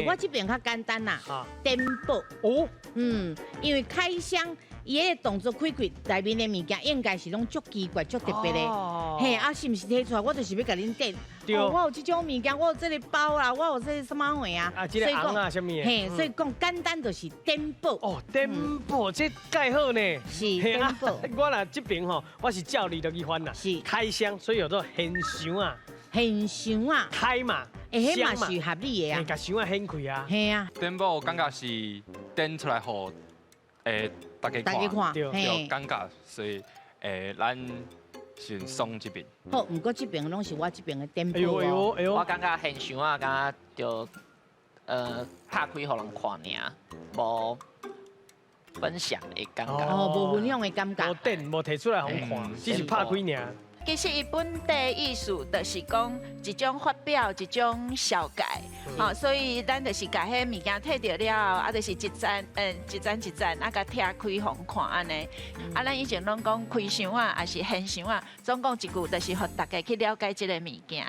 我这边较简单啦好，颠簸。哦，因为开箱伊个动作开开，内面的物件应该是拢足奇怪、足特别的。嘿，啊，是毋是摕出来？我就是要甲恁点。对哦，我有这种物件，我有这个包啦，我有这个什么货啊？啊，这个红啊，什么的？嘿，所以讲简单就是颠簸。哦，颠簸这介好呢。是嘿啊颠簸。我啦这边吼，我是照你的去翻啦。是开箱，所以有做现箱啊，很香啊，开嘛，迄嘛是合理的嘿，啊。甲箱啊掀开啊。嘿啊，颠簸我感觉是颠出来互大家看，大家看，对有感觉，所以咱选松这边。好，不过这边拢是我这边的颠哎呦簸哦。哎呦，我感觉很想啊，感觉就拍开互人看尔，无分享的感觉。哦，无分享的感无觉。电无摕出来互看，只是拍开尔。其实伊本地艺术就是讲一种发表，一种小改，好，所以咱就是甲迄物件摕着了，啊，就是一盏一盏，啊，甲拆开互看安尼。啊，咱以前拢讲开箱啊，还是现箱啊，总共一句就是互大家去了解即个物件。